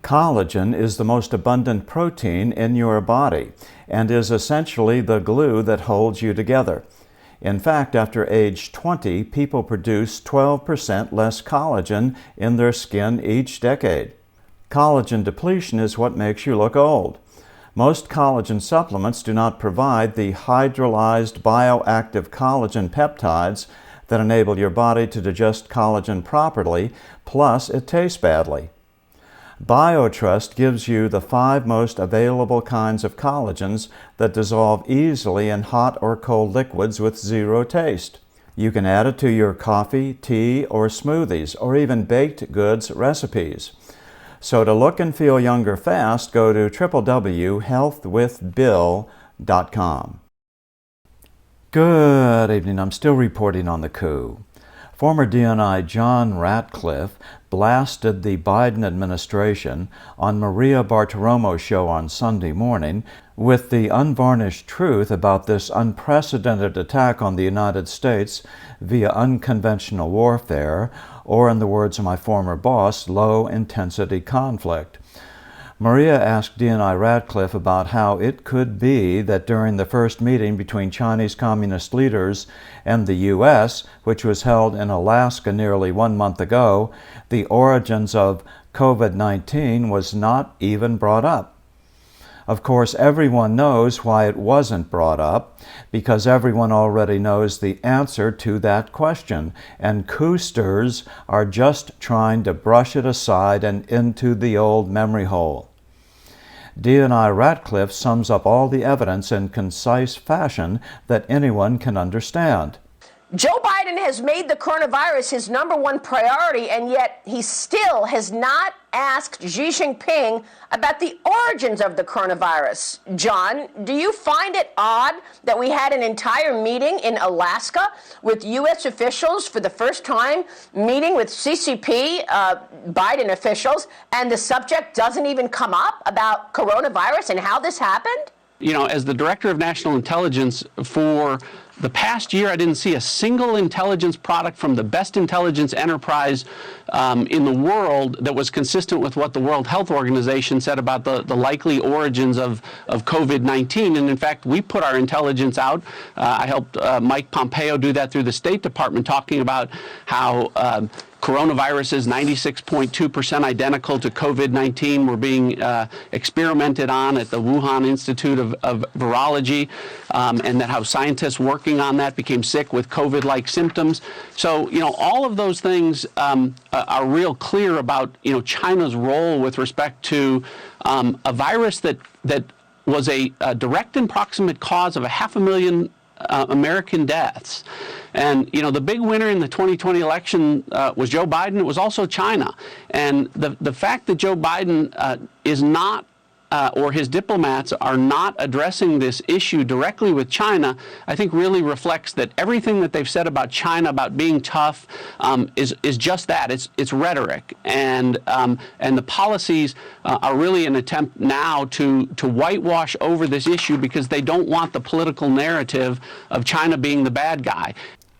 Collagen is the most abundant protein in your body and is essentially the glue that holds you together. In fact, after age 20, people produce 12% less collagen in their skin each decade. Collagen depletion is what makes you look old. Most collagen supplements do not provide the hydrolyzed bioactive collagen peptides that enable your body to digest collagen properly, plus it tastes badly. BioTrust gives you the 5 most available kinds of collagens that dissolve easily in hot or cold liquids with zero taste. You can add it to your coffee, tea, or smoothies, or even baked goods recipes. So to look and feel younger fast, go to www.healthwithbill.com. Good evening. I'm still reporting on the coup. Former DNI John Ratcliff blasted the Biden administration on Maria Bartiromo's show on Sunday morning with the unvarnished truth about this unprecedented attack on the United States via unconventional warfare, or in the words of my former boss, low-intensity conflict. Maria asked DNI Ratcliff about how it could be that during the first meeting between Chinese communist leaders and the U.S., which was held in Alaska nearly 1 month ago, the origins of COVID-19 was not even brought up. Of course, everyone knows why it wasn't brought up, because everyone already knows the answer to that question, and coosters are just trying to brush it aside and into the old memory hole. DNI Ratcliff sums up all the evidence in concise fashion that anyone can understand. Joe Biden has made the coronavirus his #1 priority, and yet he still has not asked Xi Jinping about the origins of the coronavirus. John, do you find it odd that we had an entire meeting in Alaska with U.S. officials for the first time, meeting with CCP Biden officials, and the subject doesn't even come up about coronavirus and how this happened? You know, as the Director of National Intelligence for the past year, I didn't see a single intelligence product from the best intelligence enterprise in the world that was consistent with what the World Health Organization said about the likely origins of COVID-19. And in fact, we put our intelligence out. I helped Mike Pompeo do that through the State Department, talking about how coronavirus is 96.2% identical to COVID-19. We're being experimented on at the Wuhan Institute of Virology, and that how scientists working on that became sick with COVID-like symptoms. So, you know, all of those things are real clear about, you know, China's role with respect to a virus that was a direct and proximate cause of 500,000 American deaths. And, you know, the big winner in the 2020 election was Joe Biden. It was also China. And the fact that Joe Biden is not, or his diplomats are not addressing this issue directly with China, I think really reflects that everything that they've said about China, about being tough, is just that. It's rhetoric. And the policies are really an attempt now to whitewash over this issue because they don't want the political narrative of China being the bad guy.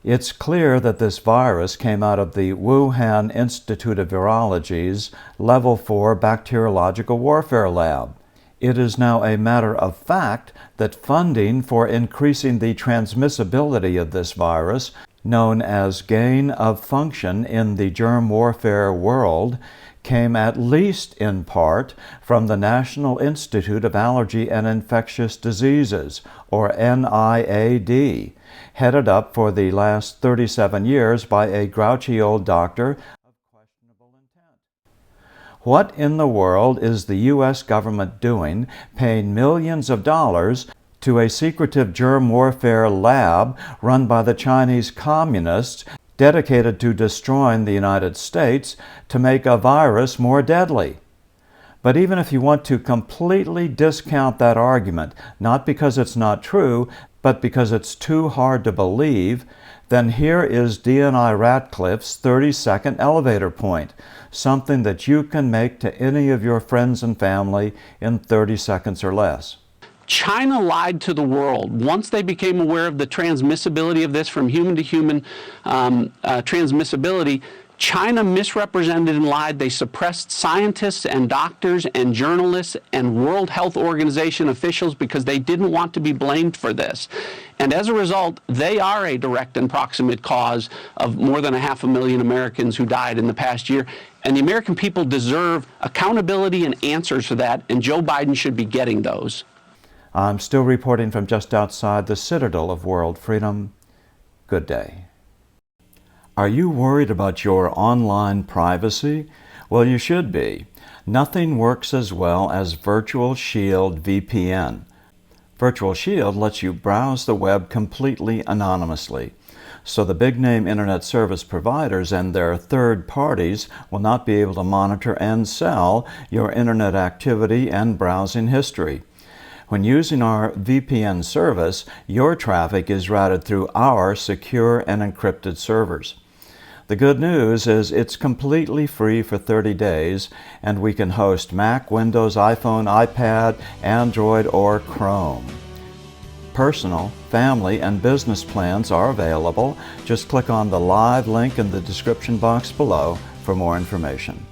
It's clear that this virus came out of the Wuhan Institute of Virology's Level 4 Bacteriological Warfare Lab. It is now a matter of fact that funding for increasing the transmissibility of this virus, known as gain of function in the germ warfare world, came at least in part from the National Institute of Allergy and Infectious Diseases, or NIAD, headed up for the last 37 years by a grouchy old doctor of questionable intent. What in the world is the U.S. government doing paying millions of dollars to a secretive germ warfare lab run by the Chinese communists dedicated to destroying the United States to make a virus more deadly? But even if you want to completely discount that argument, not because it's not true, but because it's too hard to believe, then here is DNI Ratcliff's 30-second elevator point, something that you can make to any of your friends and family in 30 seconds or less. China lied to the world. Once they became aware of the transmissibility of this from human to human transmissibility, China misrepresented and lied. They suppressed scientists and doctors and journalists and World Health Organization officials because they didn't want to be blamed for this. And as a result, they are a direct and proximate cause of more than 500,000 Americans who died in the past year. And the American people deserve accountability and answers for that, and Joe Biden should be getting those. I'm still reporting from just outside the citadel of world freedom. Good day. Are you worried about your online privacy? Well, you should be. Nothing works as well as Virtual Shield VPN. Virtual Shield lets you browse the web completely anonymously, so the big-name internet service providers and their third parties will not be able to monitor and sell your internet activity and browsing history. When using our VPN service, your traffic is routed through our secure and encrypted servers. The good news is it's completely free for 30 days, and we can host Mac, Windows, iPhone, iPad, Android, or Chrome. Personal, family, and business plans are available. Just click on the live link in the description box below for more information.